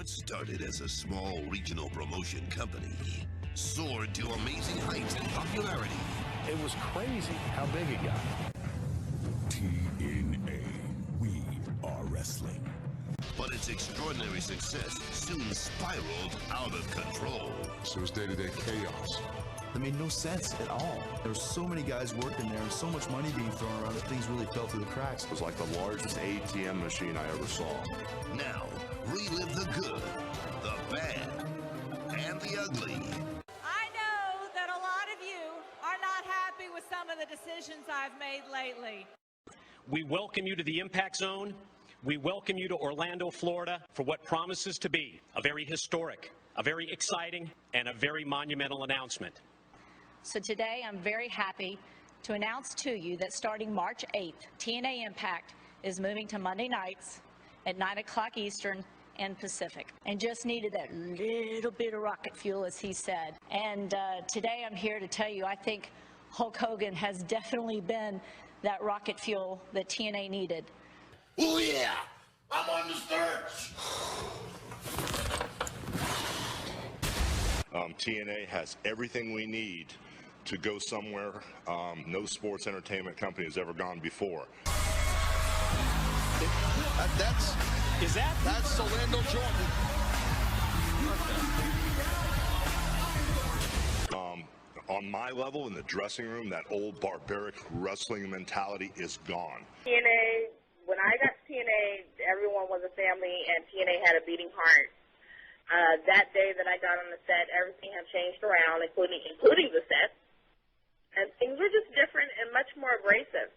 What started as a small regional promotion company soared to amazing heights in popularity. It was crazy how big it got. TNA, we are wrestling. But its extraordinary success soon spiraled out of control. So it was day-to-day chaos. It made no sense at all. There were so many guys working there and so much money being thrown around that things really fell through the cracks. It was like the largest ATM machine I ever saw. Now, relive the good, the bad, and the ugly. I know that a lot of you are not happy with some of the decisions I've made lately. We welcome you to the Impact Zone. We welcome you to Orlando, Florida, for what promises to be a very historic, a very exciting, and a very monumental announcement. So today I'm very happy to announce to you that starting March 8th, TNA Impact is moving to Monday nights at 9 o'clock Eastern and Pacific. And just needed that little bit of rocket fuel, as he said. And today I'm here to tell you, I think Hulk Hogan has definitely been that rocket fuel that TNA needed. Oh yeah, I'm on the search. TNA has everything we need to go somewhere no sports entertainment company has ever gone before. That's Orlando Jordan. On my level, in the dressing room, that old barbaric wrestling mentality is gone. TNA, when I got to TNA, everyone was a family, and TNA had a beating heart. That day that I got on the set, everything had changed around, including the set, and things were just different and much more abrasive.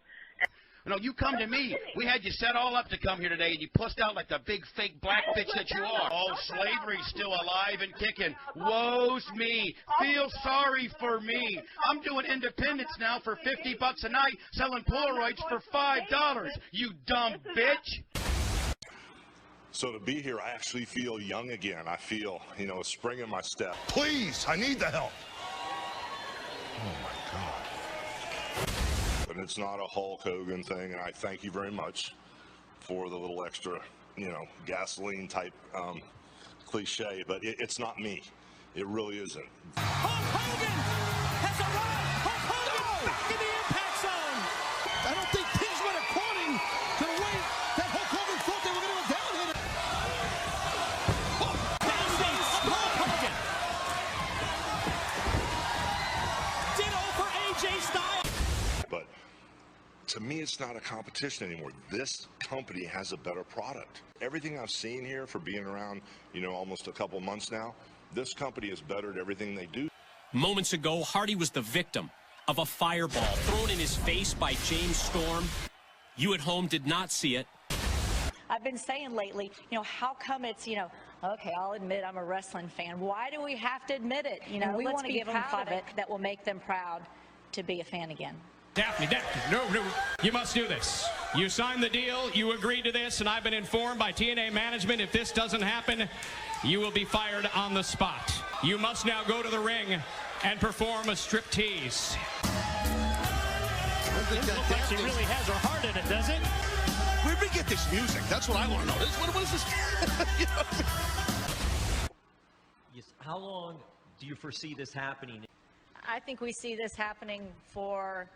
You know, you come to me. We had you set all up to come here today, and you pussed out like the big fake black bitch that you are. Oh, slavery's still alive and kicking. Woes me. Feel sorry for me. I'm doing independence now for $50 a night, selling Polaroids for $5. You dumb bitch. So to be here, I actually feel young again. I feel, a spring in my step. Please, I need the help. Oh my God. But it's not a Hulk Hogan thing, and I thank you very much for the little extra, gasoline type cliche, but it's not me. It really isn't. Hulk Hogan has arrived! Hulk Hogan back in the Impact Zone! I don't think things went according to the way that Hulk Hogan thought they were going to go down here. Hulk Hogan! Ditto for AJ Styles! But to me, it's not a competition anymore. This company has a better product. Everything I've seen here for being around, almost a couple months now, this company is better at everything they do. Moments ago, Hardy was the victim of a fireball thrown in his face by James Storm. You at home did not see it. I've been saying lately, how come it's, okay, I'll admit I'm a wrestling fan. Why do we have to admit it? We want to give them proud of it. That will make them proud to be a fan again. Daphne, no, you must do this. You signed the deal, you agreed to this, and I've been informed by TNA management if this doesn't happen, you will be fired on the spot. You must now go to the ring and perform a striptease. Doesn't look like she really has her heart in it, does it? Where'd we get this music? That's what I want to know. What is this? Yes. How long do you foresee this happening? I think we see this happening forever.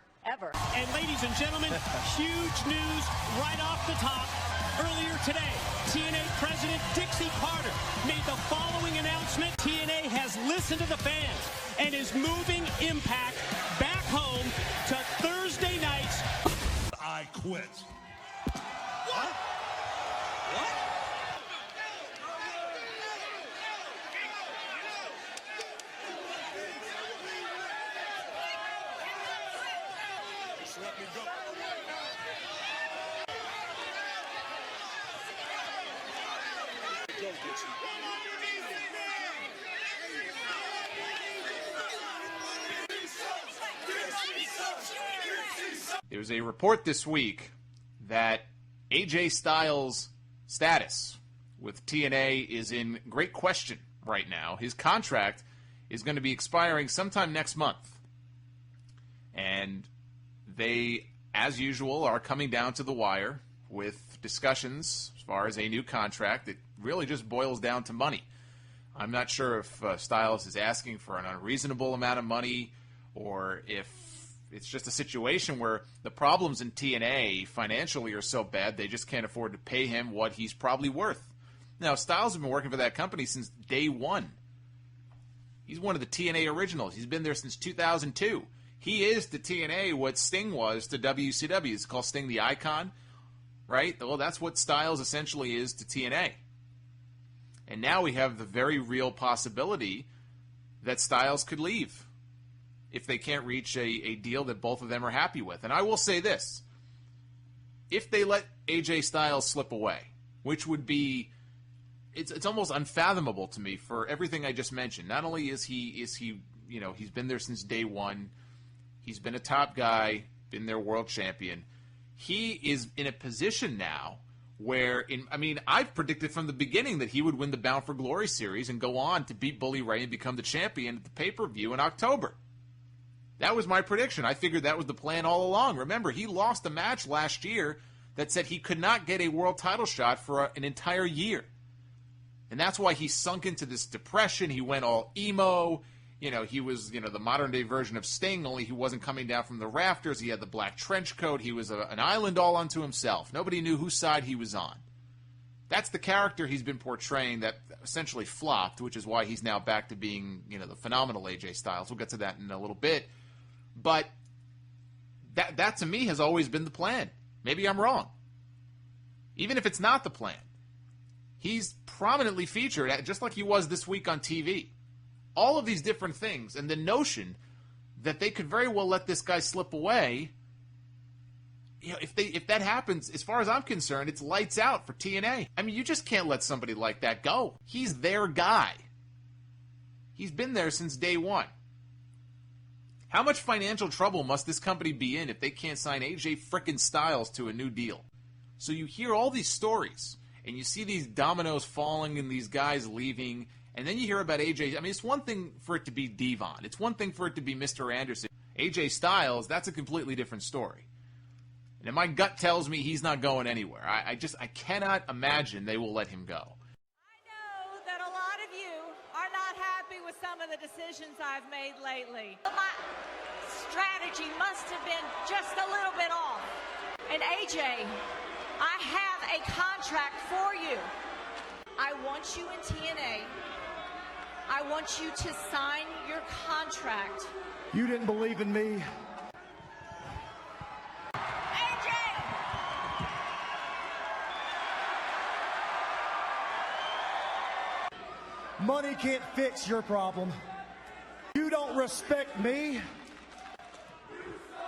And ladies and gentlemen, huge news right off the top. Earlier today, TNA President Dixie Carter made the following announcement. TNA has listened to the fans and is moving Impact back home to Thursday nights. I quit. What? What? Just let me go. There was a report this week that AJ Styles' status with TNA is in great question right now. His contract is going to be expiring sometime next month. And they, as usual, are coming down to the wire with discussions as far as a new contract that really just boils down to money. I'm not sure if Styles is asking for an unreasonable amount of money, or if it's just a situation where the problems in TNA financially are so bad they just can't afford to pay him what he's probably worth. Now, Styles has been working for that company since day one. He's one of the TNA originals. He's been there since 2002. He is to TNA what Sting was to WCW. It's called Sting the Icon, right? Well, that's what Styles essentially is to TNA. And now we have the very real possibility that Styles could leave if they can't reach a deal that both of them are happy with. And I will say this. If they let AJ Styles slip away, which would be, it's almost unfathomable to me for everything I just mentioned. Not only is he he's been there since day one. He's been a top guy, been their world champion. He is in a position now where, I've predicted from the beginning that he would win the Bound for Glory series and go on to beat Bully Ray and become the champion at the pay-per-view in October. That was my prediction. I figured that was the plan all along. Remember, he lost a match last year that said he could not get a world title shot for an entire year. And that's why he sunk into this depression. He went all emo. He was, the modern-day version of Sting, only he wasn't coming down from the rafters. He had the black trench coat. He was an island all unto himself. Nobody knew whose side he was on. That's the character he's been portraying that essentially flopped, which is why he's now back to being, the phenomenal AJ Styles. We'll get to that in a little bit. But that to me has always been the plan. Maybe I'm wrong. Even if it's not the plan. He's prominently featured, just like he was this week on TV. All of these different things, and the notion that they could very well let this guy slip away, if that happens, as far as I'm concerned, it's lights out for TNA. You just can't let somebody like that go. He's their guy. He's been there since day one. How much financial trouble must this company be in if they can't sign AJ frickin' Styles to a new deal? So you hear all these stories, and you see these dominoes falling and these guys leaving, and then you hear about AJ. It's one thing for it to be Devon. It's one thing for it to be Mr. Anderson. AJ Styles, that's a completely different story. And my gut tells me he's not going anywhere. I cannot imagine they will let him go. I know that a lot of you are not happy with some of the decisions I've made lately. My strategy must have been just a little bit off. And AJ, I have a contract for you. I want you in TNA. I want you to sign your contract. You didn't believe in me. AJ! Money can't fix your problem. You don't respect me.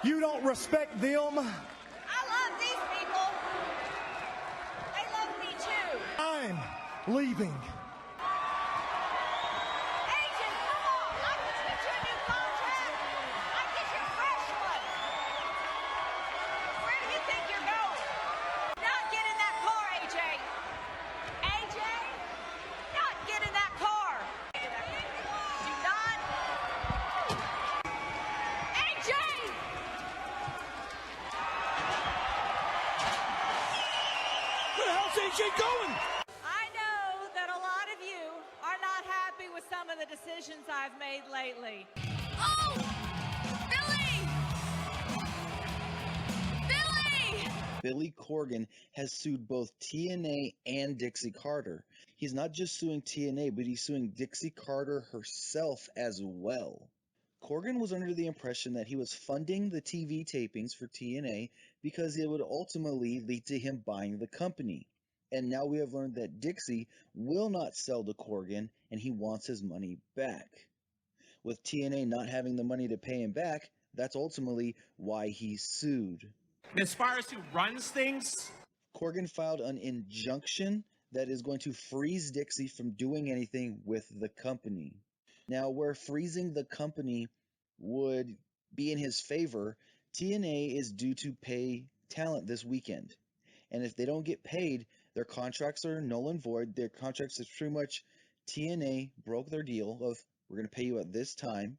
You don't respect them. I love these people. They love me too. I'm leaving. AJ, come on. I can get you a new contract. I can get you a fresh one. Where do you think you're going? Not get in that car, AJ. AJ, not get in that car. Do not. AJ! Where the hell's AJ going? I know that a lot of you are not happy with some of the decisions I've made lately. Oh! Billy! Billy Corgan has sued both TNA and Dixie Carter. He's not just suing TNA, but he's suing Dixie Carter herself as well. Corgan was under the impression that he was funding the TV tapings for TNA because it would ultimately lead to him buying the company. And now we have learned that Dixie will not sell to Corgan, and he wants his money back. With TNA not having the money to pay him back, that's ultimately why he sued. As far as who runs things, Corgan filed an injunction that is going to freeze Dixie from doing anything with the company. Now, where freezing the company would be in his favor, TNA is due to pay talent this weekend. And if they don't get paid, their contracts are null and void. Their contracts is pretty much TNA broke their deal of we're going to pay you at this time.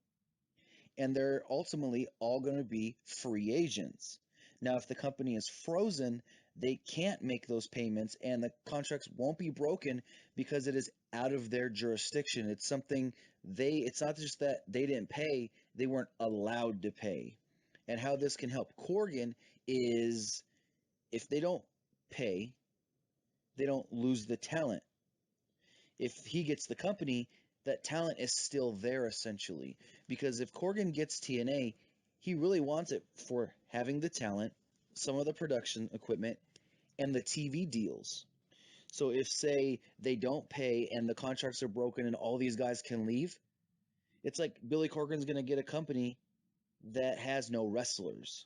And they're ultimately all going to be free agents. Now, if the company is frozen, they can't make those payments, and the contracts won't be broken because it is out of their jurisdiction. It's something it's not just that they didn't pay, they weren't allowed to pay. And how this can help Corgan is if they don't pay, they don't lose the talent. If he gets the company, that talent is still there essentially. Because if Corgan gets TNA, he really wants it for having the talent, some of the production equipment, and the TV deals. So if, say, they don't pay and the contracts are broken and all these guys can leave, it's like Billy Corgan's going to get a company that has no wrestlers.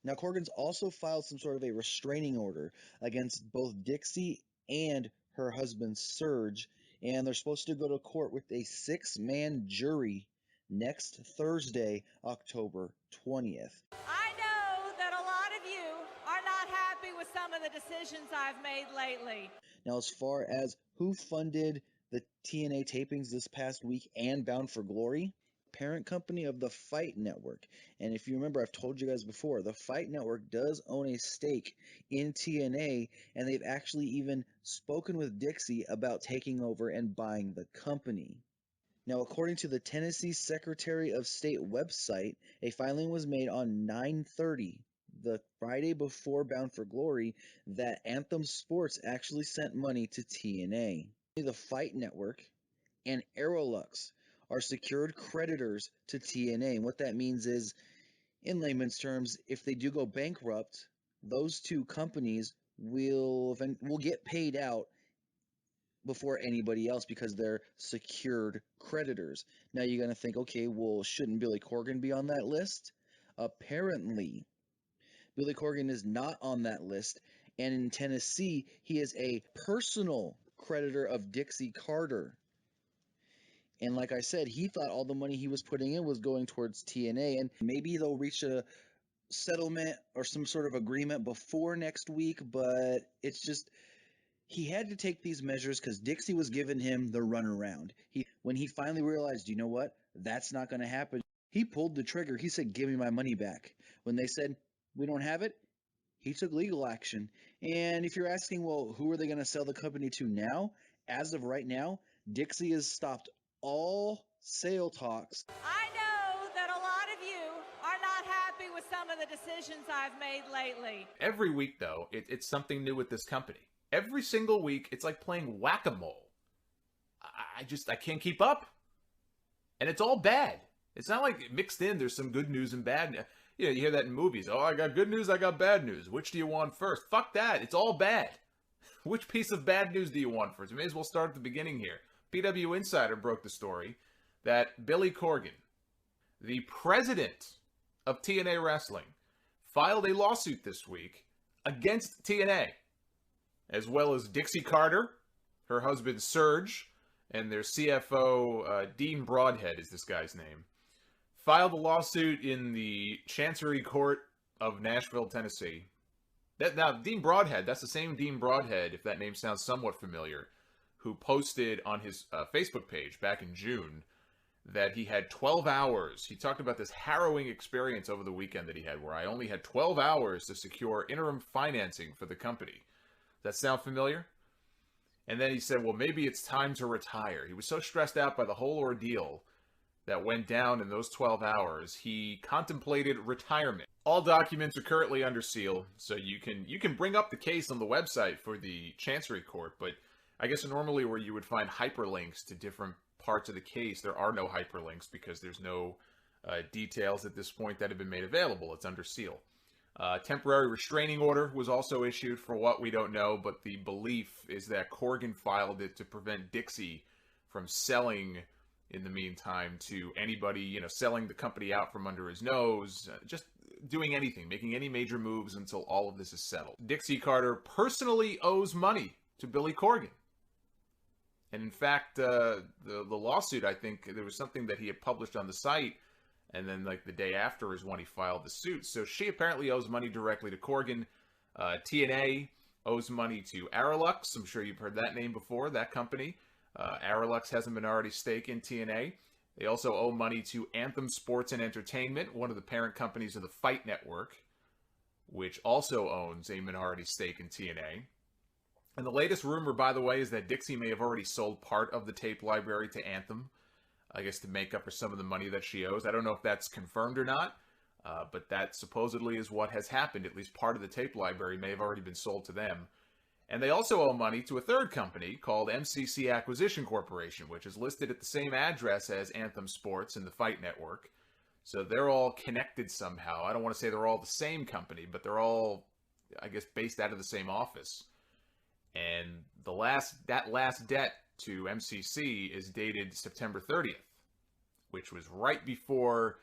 Now, Corgan's also filed some sort of a restraining order against both Dixie and her husband, Serge, and they're supposed to go to court with a 6-man jury next Thursday, October 20th. I know that a lot of you are not happy with some of the decisions I've made lately. Now, as far as who funded the TNA tapings this past week and Bound for Glory, parent company of the Fight Network. And if you remember, I've told you guys before, the Fight Network does own a stake in TNA, and they've actually even spoken with Dixie about taking over and buying the company. Now, according to the Tennessee Secretary of State website, a filing was made on 9/30, the Friday before Bound for Glory, that Anthem Sports actually sent money to TNA. The Fight Network and Aerolux are secured creditors to TNA. And what that means is, in layman's terms, if they do go bankrupt, those two companies will get paid out before anybody else because they're secured creditors. Now you're going to think, okay, well, shouldn't Billy Corgan be on that list? Apparently, Billy Corgan is not on that list. And in Tennessee, he is a personal creditor of Dixie Carter. And like I said, he thought all the money he was putting in was going towards TNA, and maybe they'll reach a settlement or some sort of agreement before next week, but it's just, he had to take these measures because Dixie was giving him the runaround. When he finally realized, you know what, that's not going to happen, he pulled the trigger. He said, give me my money back. When they said, we don't have it, he took legal action. And if you're asking, well, who are they going to sell the company to now? As of right now, Dixie has stopped all sale talks. I know that a lot of you are not happy with some of the decisions I've made lately. Every week, though, it's something new with this company. Every single week, it's like playing whack-a-mole. I can't keep up. And it's all bad. It's not like mixed in, there's some good news and bad news. You know, you hear that in movies. Oh, I got good news, I got bad news. Which do you want first? Fuck that. It's all bad. Which piece of bad news do you want first? We may as well start at the beginning here. PW Insider broke the story that Billy Corgan, the president of TNA Wrestling, filed a lawsuit this week against TNA, as well as Dixie Carter, her husband Serge, and their CFO, Dean Broadhead is this guy's name, filed a lawsuit in the Chancery Court of Nashville, Tennessee. Now, Dean Broadhead, that's the same Dean Broadhead, if that name sounds somewhat familiar, who posted on his Facebook page back in June that he had 12 hours. He talked about this harrowing experience over the weekend that he had, where I only had 12 hours to secure interim financing for the company. Does that sound familiar? And then he said, well, maybe it's time to retire. He was so stressed out by the whole ordeal that went down in those 12 hours, he contemplated retirement. All documents are currently under seal, so you can bring up the case on the website for the Chancery Court, but I guess normally where you would find hyperlinks to different parts of the case, there are no hyperlinks because there's no details at this point that have been made available. It's under seal. Temporary restraining order was also issued for what we don't know, but the belief is that Corgan filed it to prevent Dixie from selling in the meantime to anybody, selling the company out from under his nose, just doing anything, making any major moves until all of this is settled. Dixie Carter personally owes money to Billy Corgan. And in fact, the lawsuit, I think, there was something that he had published on the site, and then like the day after is when he filed the suit. So she apparently owes money directly to Corgan. TNA owes money to Aerolux. I'm sure you've heard that name before, that company. Aerolux has a minority stake in TNA. They also owe money to Anthem Sports and Entertainment, one of the parent companies of the Fight Network. which also owns a minority stake in TNA. And the latest rumor, by the way, is that Dixie may have already sold part of the tape library to Anthem, I guess to make up for some of the money that she owes. I don't know if that's confirmed or not, but that supposedly is what has happened. At least part of the tape library may have already been sold to them. And they also owe money to a third company called MCC Acquisition Corporation, which is listed at the same address as Anthem Sports and the Fight Network. So they're all connected somehow. I don't want to say they're all the same company, but they're all, I guess, based out of the same office. And that last debt to MCC is dated September 30th, which was right before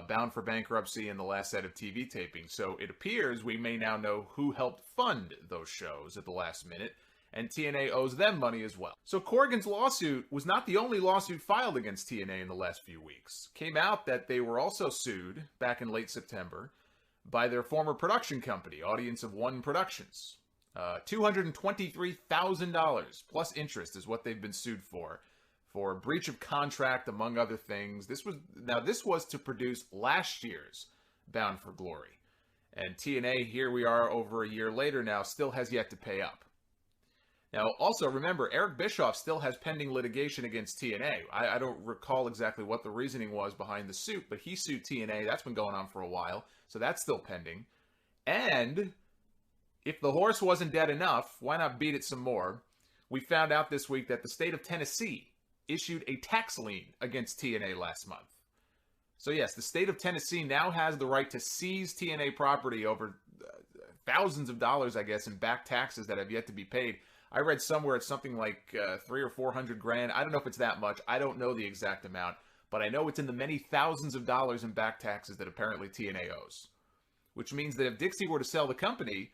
Bound for Bankruptcy and the last set of TV tapings. So it appears we may now know who helped fund those shows at the last minute, and TNA owes them money as well. So Corgan's lawsuit was not the only lawsuit filed against TNA in the last few weeks. Came out that they were also sued back in late September by their former production company, Audience of One Productions. $223,000 plus interest is what they've been sued for breach of contract, among other things. This was to produce last year's Bound for Glory. And TNA, here we are over a year later now, still has yet to pay up. Now, also remember, Eric Bischoff still has pending litigation against TNA. I don't recall exactly what the reasoning was behind the suit, but he sued TNA. That's been going on for a while, so that's still pending. And if the horse wasn't dead enough, why not beat it some more? We found out this week that the state of Tennessee issued a tax lien against TNA last month. So yes, the state of Tennessee now has the right to seize TNA property over thousands of dollars, I guess, in back taxes that have yet to be paid. I read somewhere it's something like $300,000 or $400,000. I don't know if it's that much. I don't know the exact amount, but I know it's in the many thousands of dollars in back taxes that apparently TNA owes. Which means that if Dixie were to sell the company,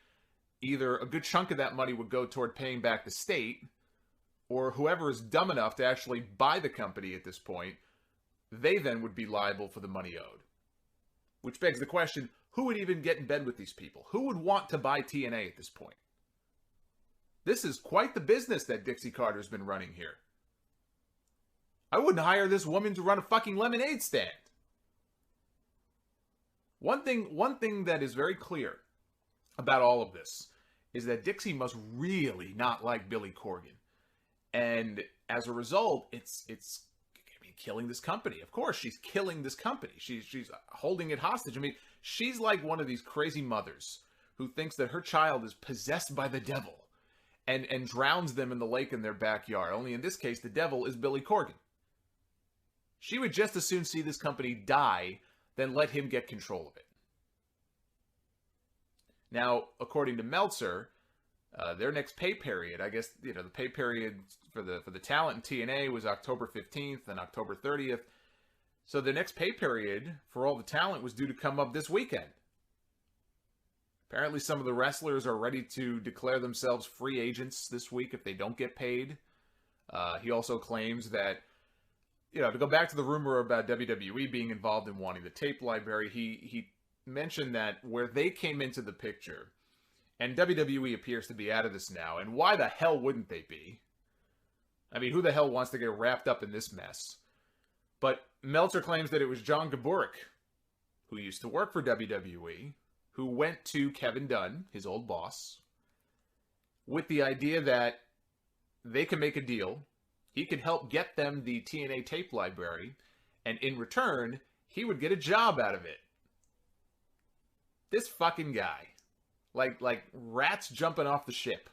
either a good chunk of that money would go toward paying back the state, or whoever is dumb enough to actually buy the company at this point, they then would be liable for the money owed. Which begs the question, who would even get in bed with these people? Who would want to buy TNA at this point? This is quite the business that Dixie Carter's been running here. I wouldn't hire this woman to run a fucking lemonade stand. One thing that is very clear about all of this is that Dixie must really not like Billy Corgan. And as a result, it's killing this company. Of course, she's killing this company. She's holding it hostage. I mean, she's like one of these crazy mothers who thinks that her child is possessed by the devil and drowns them in the lake in their backyard. Only in this case, the devil is Billy Corgan. She would just as soon see this company die than let him get control of it. Now, according to Meltzer, their next pay period, I guess, the pay period for the talent in TNA was October 15th and October 30th. So the next pay period for all the talent was due to come up this weekend. Apparently some of the wrestlers are ready to declare themselves free agents this week if they don't get paid. He also claims that, to go back to the rumor about WWE being involved in wanting the tape library, he mentioned that where they came into the picture, and WWE appears to be out of this now, and why the hell wouldn't they be? I mean, who the hell wants to get wrapped up in this mess? But Meltzer claims that it was John Gaburick, who used to work for WWE, who went to Kevin Dunn, his old boss, with the idea that they could make a deal, he could help get them the TNA tape library, and in return, he would get a job out of it. This fucking guy. Like rats jumping off the ship.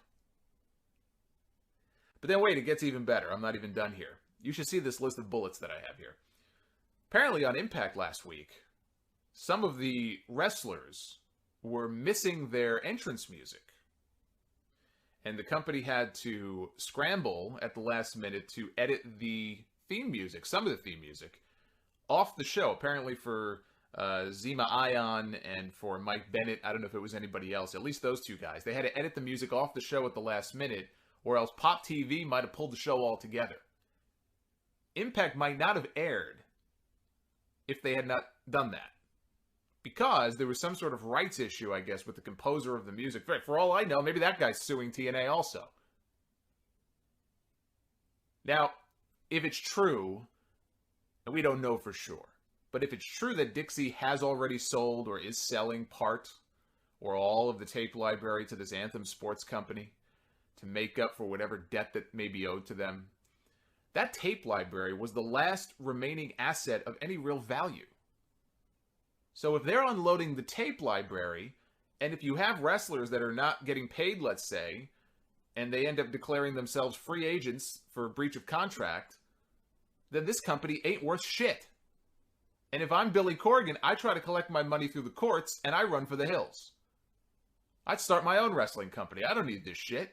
But then wait, it gets even better. I'm not even done here. You should see this list of bullets that I have here. Apparently on Impact last week, some of the wrestlers were missing their entrance music. And the company had to scramble at the last minute to edit the theme music, some of the theme music, off the show. Apparently for Zema Ion and for Mike Bennett. I don't know if it was anybody else. At least those two guys. They had to edit the music off the show at the last minute, or else Pop TV might have pulled the show altogether. Impact might not have aired if they had not done that. Because there was some sort of rights issue, I guess, with the composer of the music. For all I know, maybe that guy's suing TNA also. Now, if it's true, and we don't know for sure, but if it's true that Dixie has already sold or is selling part or all of the tape library to this Anthem Sports Company to make up for whatever debt that may be owed to them. That tape library was the last remaining asset of any real value. So if they're unloading the tape library, and if you have wrestlers that are not getting paid, let's say, and they end up declaring themselves free agents for breach of contract, then this company ain't worth shit. And if I'm Billy Corgan, I try to collect my money through the courts, and I run for the hills. I'd start my own wrestling company. I don't need this shit.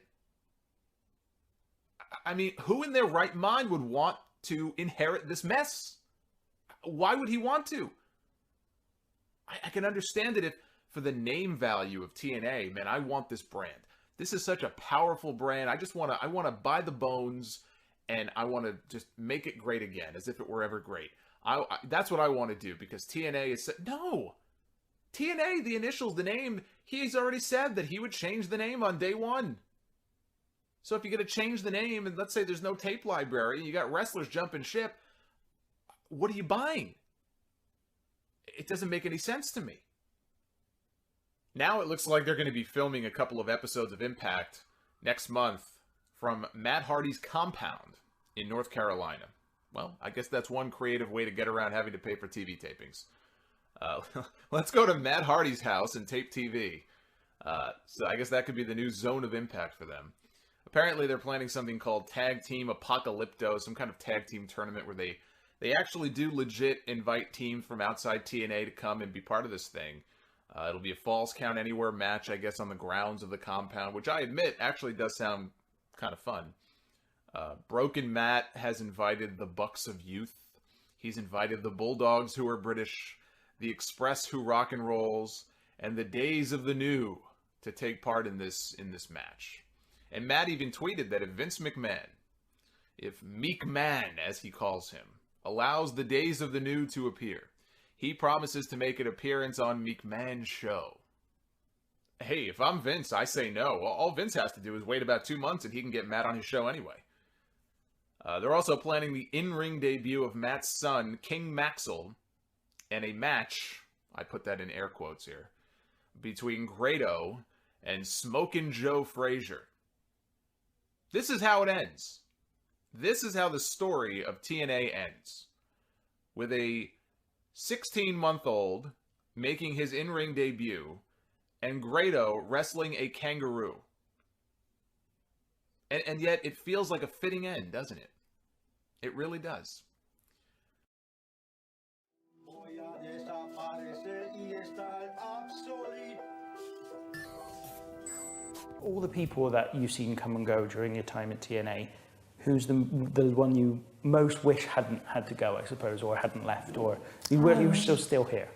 I mean, who in their right mind would want to inherit this mess? Why would he want to? I can understand it if, for the name value of TNA, man, I want this brand. This is such a powerful brand. I want to buy the bones, and I want to just make it great again, as if it were ever great. That's what I want to do, because TNA is... No! TNA, the initials, the name, he's already said that he would change the name on day one. So if you're going to change the name, and let's say there's no tape library, and you got wrestlers jumping ship, what are you buying? It doesn't make any sense to me. Now it looks like they're going to be filming a couple of episodes of Impact next month from Matt Hardy's compound in North Carolina. Well, I guess that's one creative way to get around having to pay for TV tapings. Let's go to Matt Hardy's house and tape TV. So I guess that could be the new zone of Impact for them. Apparently they're planning something called Tag Team Apocalypto, some kind of tag team tournament where they actually do legit invite teams from outside TNA to come and be part of this thing. It'll be a Falls Count Anywhere match, I guess, on the grounds of the compound, which I admit actually does sound kind of fun. Broken Matt has invited the Bucks of Youth. He's invited the Bulldogs, who are British, the Express, who rock and rolls, and the Days of the New to take part in this match. And Matt even tweeted that if Vince McMahon, if Meek Man, as he calls him, allows the Days of the New to appear, he promises to make an appearance on Meek Man's show. Hey, if I'm Vince, I say no. All Vince has to do is wait about 2 months and he can get Matt on his show anyway. They're also planning the in-ring debut of Matt's son, King Maxwell, and a match, I put that in air quotes here, between Grado and Smokin' Joe Frazier. This is how it ends. This is how the story of TNA ends. With a 16-month-old making his in-ring debut and Grado wrestling a kangaroo. And yet it feels like a fitting end, doesn't it? It really does. All the people that you've seen come and go during your time at TNA, who's the one you most wish hadn't had to go, I suppose, or hadn't left, or you were still here?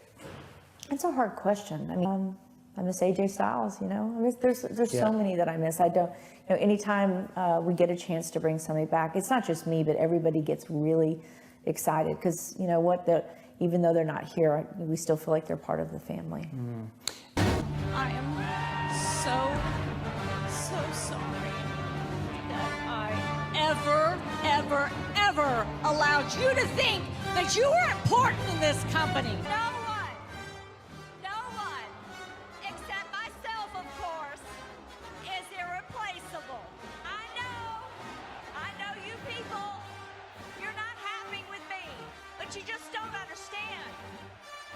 It's a hard question. I mean, I miss AJ Styles, you know. I mean, there's so many that I miss. I don't, you know, anytime we get a chance to bring somebody back, it's not just me, but everybody gets really excited because, you know what, even though they're not here, we still feel like they're part of the family. I am so sorry that I ever allowed you to think that you were important in this company. No one, except myself, of course, is irreplaceable. I know you people, you're not happy with me, but you just don't understand.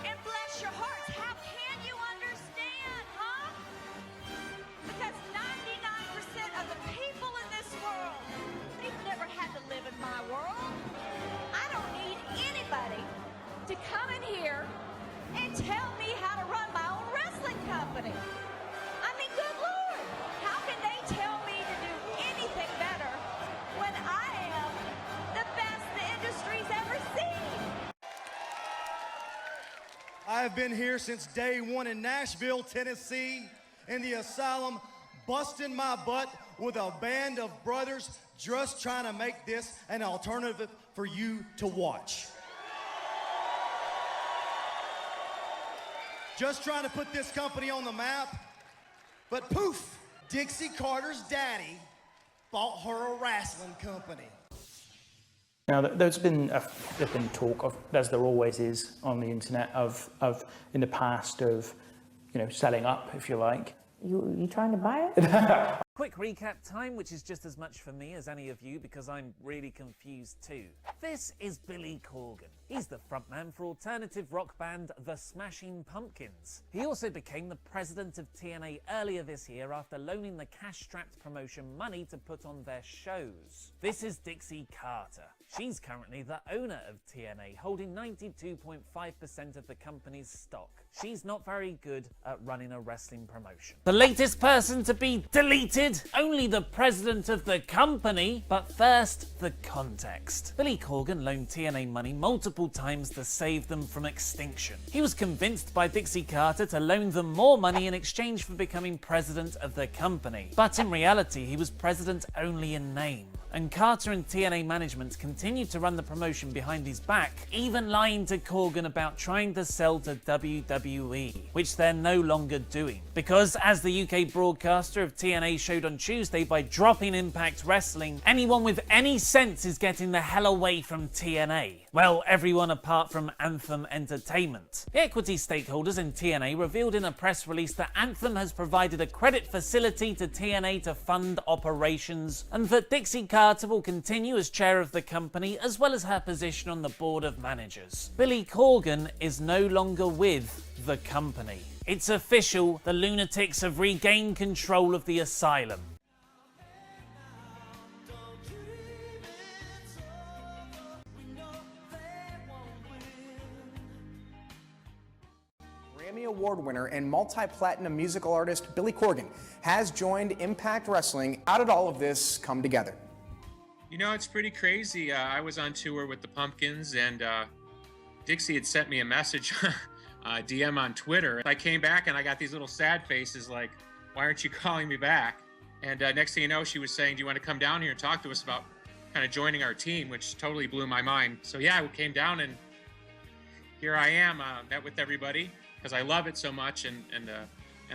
And bless your hearts, how can you understand, huh? Because 99% of the people in this world, they've never had to live in my world. I don't need anybody to come in here and tell me how to run my own wrestling company. I mean, good Lord, how can they tell me to do anything better when I am the best the industry's ever seen? I have been here since day one in Nashville, Tennessee, in the asylum, busting my butt with a band of brothers just trying to make this an alternative for you to watch. Just trying to put this company on the map, but poof, Dixie Carter's daddy bought her a wrestling company. Now, there's been talk of, as there always is on the internet, of in the past of selling up, if you like. You trying to buy it? Quick recap time, which is just as much for me as any of you because I'm really confused too. This is Billy Corgan. He's the frontman for alternative rock band The Smashing Pumpkins. He also became the president of TNA earlier this year after loaning the cash-strapped promotion money to put on their shows. This is Dixie Carter. She's currently the owner of TNA, holding 92.5% of the company's stock. She's not very good at running a wrestling promotion. The latest person to be deleted? Only the president of the company. But first, the context. Billy Corgan loaned TNA money multiple times to save them from extinction. He was convinced by Dixie Carter to loan them more money in exchange for becoming president of the company. But in reality, he was president only in name. And Carter and TNA management continued to run the promotion behind his back, even lying to Corgan about trying to sell to WWE, which they're no longer doing. Because as the UK broadcaster of TNA showed on Tuesday, by dropping Impact Wrestling, anyone with any sense is getting the hell away from TNA. Well, everyone apart from Anthem Entertainment. The equity stakeholders in TNA revealed in a press release that Anthem has provided a credit facility to TNA to fund operations, and that Dixie Carter will continue as chair of the company, as well as her position on the board of managers. Billy Corgan is no longer with the company. It's official, the lunatics have regained control of the asylum. Grammy Award winner and multi-platinum musical artist Billy Corgan has joined Impact Wrestling. How did all of this come together? You know, it's pretty crazy. I was on tour with the Pumpkins, and Dixie had sent me a message, DM on Twitter. I came back and I got these little sad faces like, why aren't you calling me back? And next thing you know, she was saying, do you want to come down here and talk to us about kind of joining our team, which totally blew my mind. So yeah, I came down and here I am, met with everybody because I love it so much, and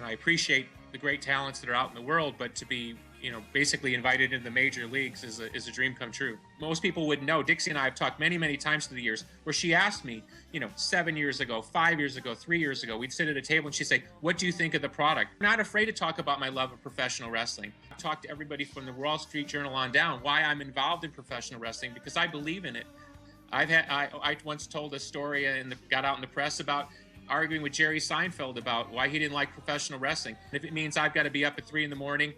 I appreciate the great talents that are out in the world, but to be, you know, basically invited into the major leagues is a dream come true. Most people would know, Dixie and I have talked many, many times through the years where she asked me, you know, 7 years ago, 5 years ago, 3 years ago, we'd sit at a table and she'd say, what do you think of the product? I'm not afraid to talk about my love of professional wrestling. I've talked to everybody from the Wall Street Journal on down why I'm involved in professional wrestling, because I believe in it. I once told a story and got out in the press about arguing with Jerry Seinfeld about why he didn't like professional wrestling. If it means I've got to be up at 3 in the morning,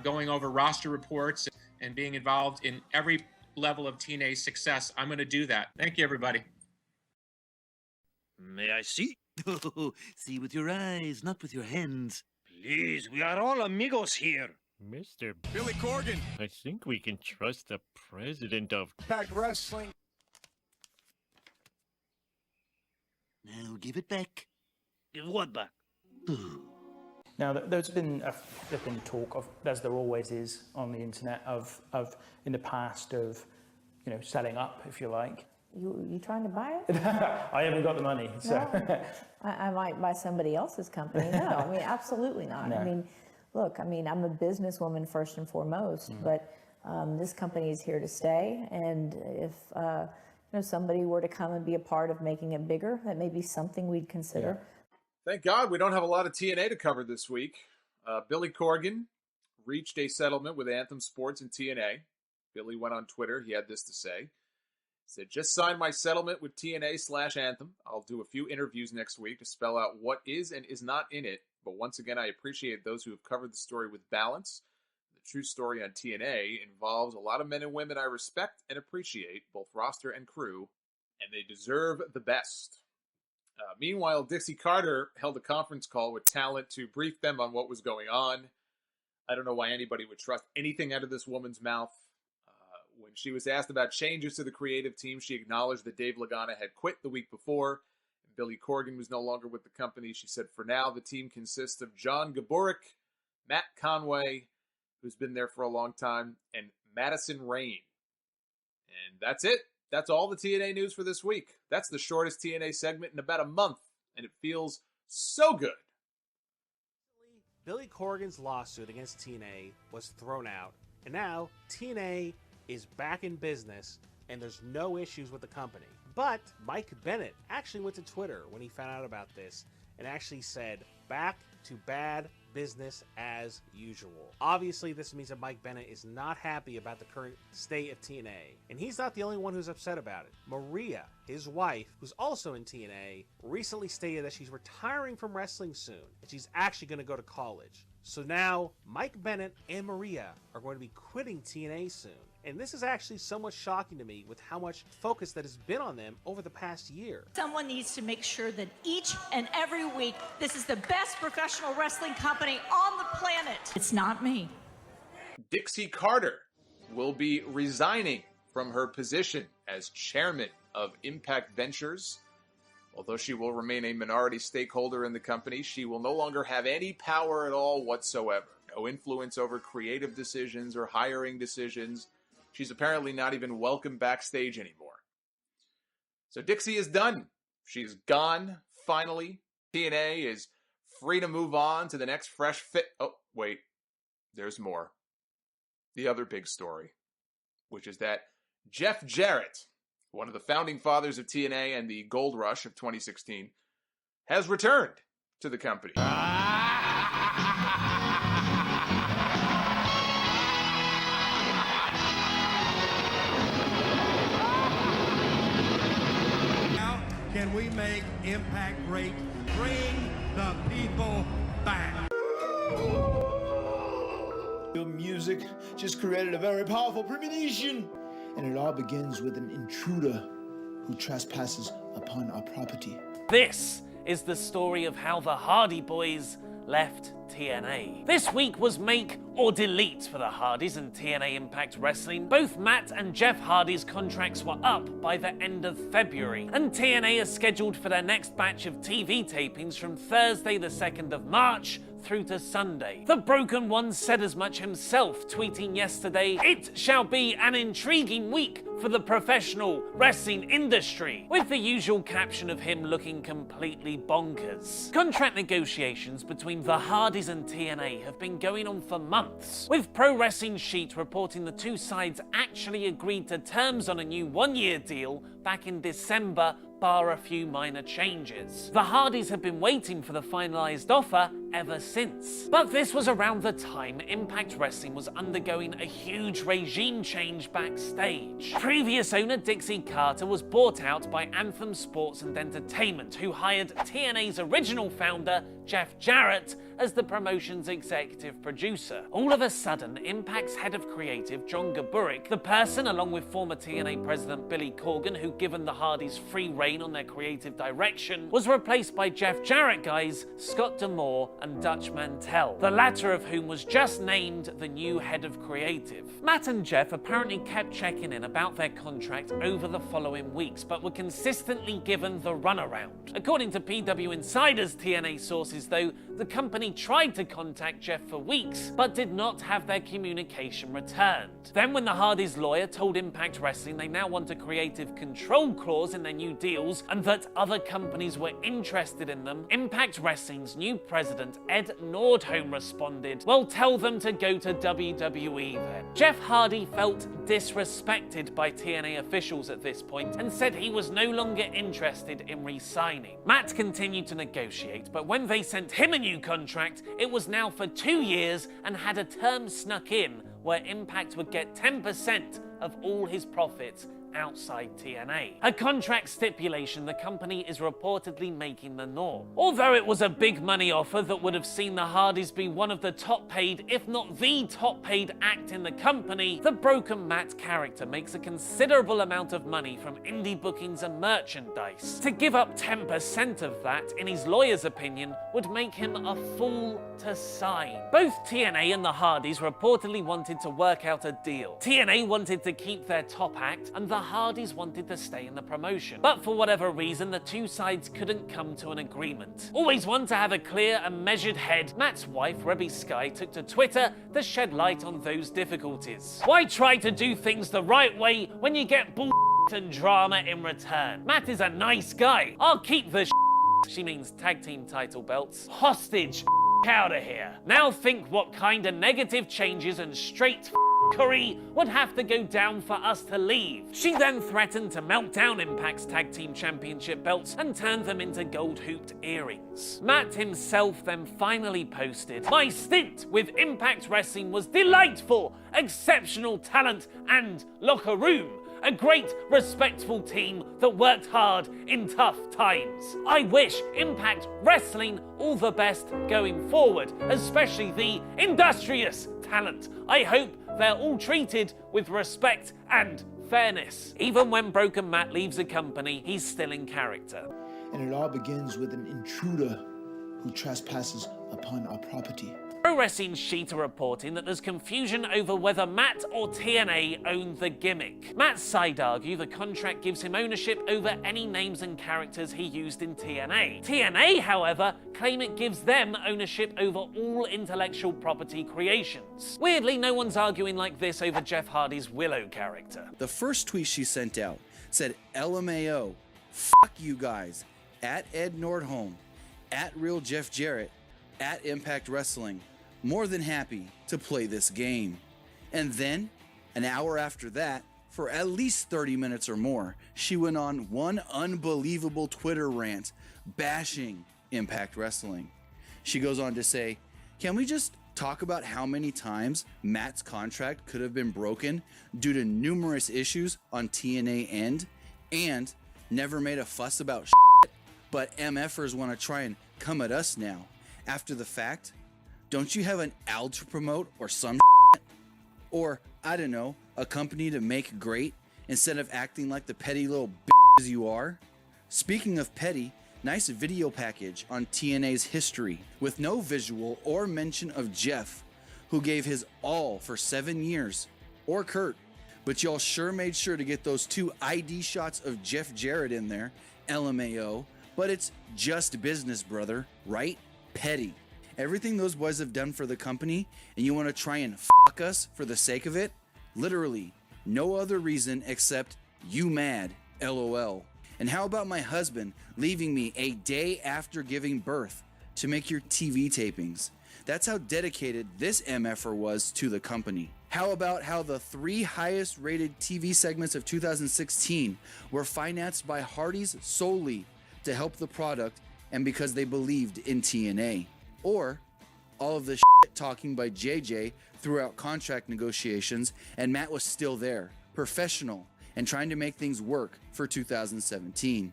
going over roster reports and being involved in every level of TNA's success, I'm going to do that. Thank you, everybody. May I see? See with your eyes, not with your hands. Please, we are all amigos here. Mr. Billy Corgan. I think we can trust the president of Impact Wrestling. Now give it back. Give what back? Now, there's been talk of, as there always is on the internet, of in the past of, you know, selling up, if you like. You trying to buy it? I haven't got the money, so. No. I might buy somebody else's company. No, I mean, absolutely not. No. I mean, look, I mean, I'm a businesswoman first and foremost, but this company is here to stay, and if you know, somebody were to come and be a part of making it bigger, that may be something we'd consider. Yeah. Thank God we don't have a lot of TNA to cover this week. Billy Corgan reached a settlement with Anthem Sports and TNA. Billy went on Twitter. He had this to say. He said, just signed my settlement with TNA/Anthem. I'll do a few interviews next week to spell out what is and is not in it. But once again, I appreciate those who have covered the story with balance. The true story on TNA involves a lot of men and women I respect and appreciate, both roster and crew, and they deserve the best. Meanwhile, Dixie Carter held a conference call with talent to brief them on what was going on. I don't know why anybody would trust anything out of this woman's mouth. When she was asked about changes to the creative team, she acknowledged that Dave Lagana had quit the week before, and Billy Corgan was no longer with the company. She said, for now, the team consists of John Gaburick, Matt Conway, who's been there for a long time, and Madison Rain. And that's it. That's all the TNA news for this week. That's the shortest TNA segment in about a month, and it feels so good. Billy Corgan's lawsuit against TNA was thrown out, and now TNA is back in business, and there's no issues with the company. But Mike Bennett actually went to Twitter when he found out about this and actually said, back to bad business as usual. Obviously, this means that Mike Bennett is not happy about the current state of TNA, and he's not the only one who's upset about it. Maria, his wife, who's also in TNA, recently stated that she's retiring from wrestling soon, and she's actually going to go to college. So now, Mike Bennett and Maria are going to be quitting TNA soon. And this is actually somewhat shocking to me with how much focus that has been on them over the past year. Someone needs to make sure that each and every week, this is the best professional wrestling company on the planet. It's not me. Dixie Carter will be resigning from her position as chairman of Impact Ventures. Although she will remain a minority stakeholder in the company, she will no longer have any power at all whatsoever. No influence over creative decisions or hiring decisions. She's apparently not even welcome backstage anymore. So Dixie is done. She's gone, finally. TNA is free to move on to the next fresh fit. Oh, wait. There's more. The other big story, which is that Jeff Jarrett, one of the founding fathers of TNA and the Gold Rush of 2016, has returned to the company. Can we make Impact great? Bring the people back. Your music just created a very powerful premonition, and it all begins with an intruder who trespasses upon our property. This is the story of how the Hardy Boys left TNA. This week was make or delete for the Hardys and TNA Impact Wrestling. Both Matt and Jeff Hardy's contracts were up by the end of February, and TNA is scheduled for their next batch of TV tapings from Thursday the 2nd of March through to Sunday. The Broken One said as much himself, tweeting yesterday, "It shall be an intriguing week for the professional wrestling industry," with the usual caption of him looking completely bonkers. Contract negotiations between the Hardys and TNA have been going on for months, with Pro Wrestling Sheet reporting the two sides actually agreed to terms on a new one-year deal back in December, bar a few minor changes. The Hardys have been waiting for the finalized offer ever since. But this was around the time Impact Wrestling was undergoing a huge regime change backstage. Previous owner Dixie Carter was bought out by Anthem Sports and Entertainment, who hired TNA's original founder, Jeff Jarrett, as the promotion's executive producer. All of a sudden, Impact's head of creative, John Gaburik, the person along with former TNA president Billy Corgan, who'd given the Hardys free rein on their creative direction, was replaced by Jeff Jarrett guys Scott D'Amore and Dutch Mantell, the latter of whom was just named the new head of creative. Matt and Jeff apparently kept checking in about their contract over the following weeks, but were consistently given the runaround. According to PW Insider's TNA sources, though, the company tried to contact Jeff for weeks, but did not have their communication returned. Then when the Hardys' lawyer told Impact Wrestling they now want a creative control clause in their new deals and that other companies were interested in them, Impact Wrestling's new president, Ed Nordholm, responded, "Well, tell them to go to WWE then." Jeff Hardy felt disrespected by TNA officials at this point and said he was no longer interested in re-signing. Matt continued to negotiate, but when they sent him a new contract, it was now for 2 years and had a term snuck in where Impact would get 10% of all his profits outside TNA. A contract stipulation the company is reportedly making the norm. Although it was a big money offer that would have seen the Hardys be one of the top paid, if not the top paid act in the company, the Broken Matt character makes a considerable amount of money from indie bookings and merchandise. To give up 10% of that, in his lawyer's opinion, would make him a fool to sign. Both TNA and the Hardys reportedly wanted to work out a deal. TNA wanted to keep their top act, and the Hardys wanted to stay in the promotion. But for whatever reason, the two sides couldn't come to an agreement. Always one to have a clear and measured head, Matt's wife, Reby Sky, took to Twitter to shed light on those difficulties. Why try to do things the right way when you get bull and drama in return? Matt is a nice guy. I'll keep the she means tag team title belts, hostage out of here. Now think what kind of negative changes and straight Curry would have to go down for us to leave. She then threatened to melt down Impact's Tag Team Championship belts and turn them into gold-hooped earrings. Matt himself then finally posted, "My stint with Impact Wrestling was delightful, exceptional talent and locker room. A great, respectful team that worked hard in tough times. I wish Impact Wrestling all the best going forward, especially the industrious talent. I hope they're all treated with respect and fairness." Even when Broken Matt leaves a company, he's still in character. And it all begins with an intruder who trespasses upon our property. Pro Wrestling Sheet are reporting that there's confusion over whether Matt or TNA own the gimmick. Matt's side argue the contract gives him ownership over any names and characters he used in TNA. TNA, however, claim it gives them ownership over all intellectual property creations. Weirdly, no one's arguing like this over Jeff Hardy's Willow character. The first tweet she sent out said, LMAO, fuck you guys, at Ed Nordholm, at Real Jeff Jarrett, at Impact Wrestling. More than happy to play this game. And then, an hour after that, for at least 30 minutes or more, she went on one unbelievable Twitter rant bashing Impact Wrestling. She goes on to say, "Can we just talk about how many times Matt's contract could have been broken due to numerous issues on TNA end, and never made a fuss about shit, but MFers want to try and come at us now. After the fact, don't you have an AL to promote or some shit? Or, I don't know, a company to make great instead of acting like the petty little bitches you are?" Speaking of petty, nice video package on TNA's history with no visual or mention of Jeff, who gave his all for 7 years, or Kurt, but y'all sure made sure to get those 2 ID shots of Jeff Jarrett in there, LMAO, but it's just business, brother, right? Petty. Everything those boys have done for the company, and you want to try and fuck us for the sake of it? Literally, no other reason except you mad, LOL. And how about my husband leaving me a day after giving birth to make your TV tapings? That's how dedicated this MFer was to the company. How about how the 3 highest rated TV segments of 2016 were financed by Hardys solely to help the product and because they believed in TNA? Or all of the shit talking by JJ throughout contract negotiations, and Matt was still there, professional, and trying to make things work for 2017.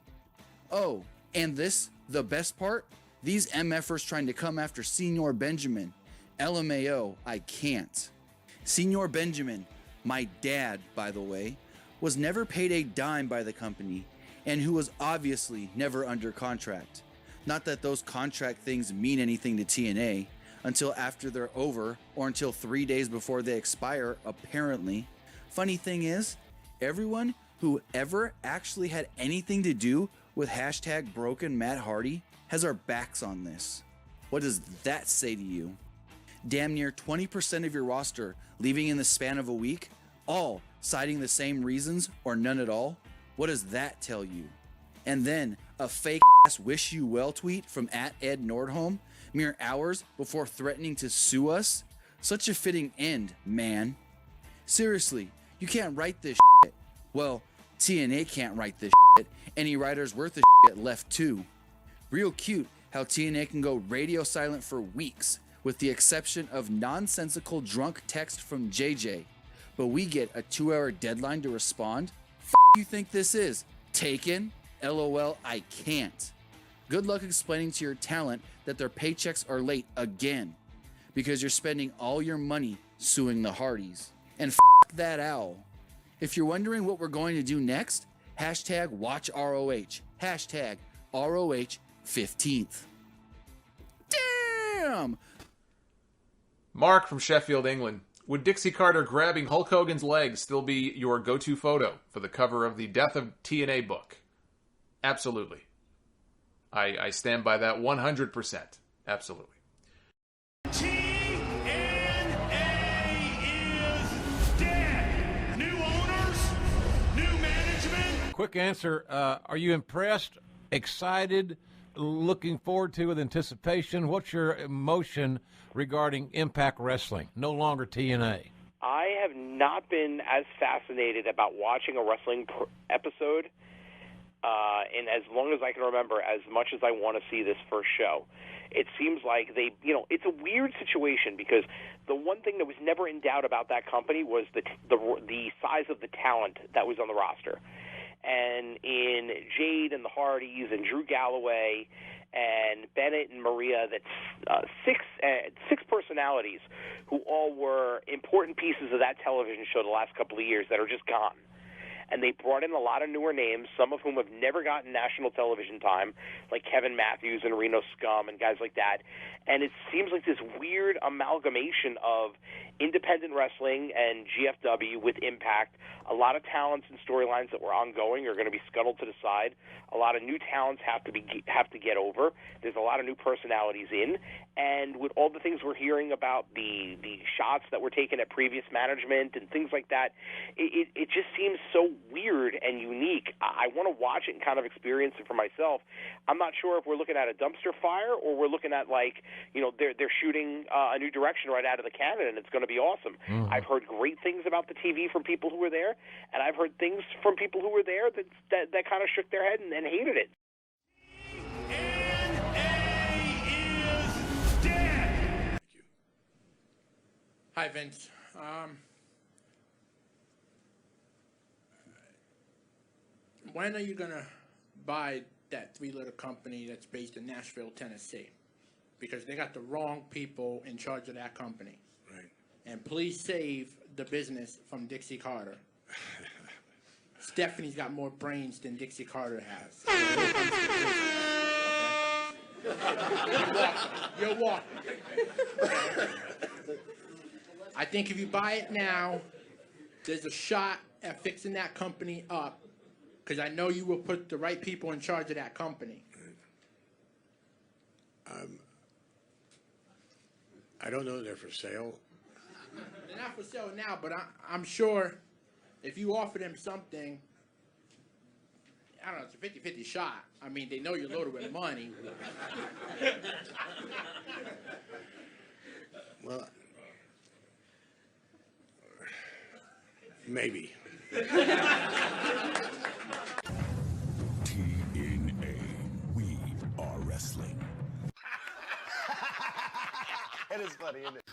Oh, and this, the best part, these MFers trying to come after Senor Benjamin. LMAO, I can't. Senor Benjamin, my dad, by the way, was never paid a dime by the company, and who was obviously never under contract. Not that those contract things mean anything to TNA until after they're over or until 3 days before they expire, apparently. Funny thing is, everyone who ever actually had anything to do with hashtag broken Matt Hardy has our backs on this. What does that say to you? Damn near 20% of your roster leaving in the span of a week, all citing the same reasons or none at all? What does that tell you? And then a fake ass wish you well tweet from at Ed Nordholm mere hours before threatening to sue us? Such a fitting end, man. Seriously, you can't write this shit. Well, TNA can't write this shit. Any writers worth of shit left too. Real cute how TNA can go radio silent for weeks, with the exception of nonsensical drunk text from JJ. But we get a 2-hour deadline to respond? You think this is? Taken? LOL, I can't. Good luck explaining to your talent that their paychecks are late again, because you're spending all your money suing the Hardys. And that owl. If you're wondering what we're going to do next, hashtag watch ROH. Hashtag ROH 15th. Damn! Mark from Sheffield, England. Would Dixie Carter grabbing Hulk Hogan's legs still be your go-to photo for the cover of the Death of TNA book? Absolutely. I stand by that 100%. Absolutely. TNA is dead. New owners, new management. Quick answer. Are you impressed, excited, looking forward to with anticipation? What's your emotion regarding Impact Wrestling? No longer TNA. I have not been as fascinated about watching a wrestling episode in as long as I can remember, as much as I want to see this first show. It seems like it's a weird situation because the one thing that was never in doubt about that company was the size of the talent that was on the roster. And in Jade and the Hardys and Drew Galloway and Bennett and Maria, that's six personalities who all were important pieces of that television show the last couple of years that are just gone. And they brought in a lot of newer names, some of whom have never gotten national television time, like Kevin Matthews and Reno Scum and guys like that. And it seems like this weird amalgamation of independent wrestling and GFW with Impact. A lot of talents and storylines that were ongoing are going to be scuttled to the side. A lot of new talents have to get over. There's a lot of new personalities in. And with all the things we're hearing about the shots that were taken at previous management and things like that, it just seems so weird and unique. I want to watch it and kind of experience it for myself. I'm not sure if we're looking at a dumpster fire or we're looking at they're shooting a new direction right out of the cannon, and it's going to be awesome. I've heard great things about the TV from people who were there, and I've heard things from people who were there that kind of shook their head and hated it. Hi, Vince. When are you going to buy that three-letter company that's based in Nashville, Tennessee? Because they got the wrong people in charge of that company. Right. And please save the business from Dixie Carter. Stephanie's got more brains than Dixie Carter has. You're welcome. I think if you buy it now, there's a shot at fixing that company up, because I know you will put the right people in charge of that company. I don't know they're for sale. They're not for sale now, but I'm sure if you offer them something, I don't know, it's a 50-50 shot. I mean, they know you're loaded with money. Well, maybe. TNA, we are wrestling. It is funny, isn't it?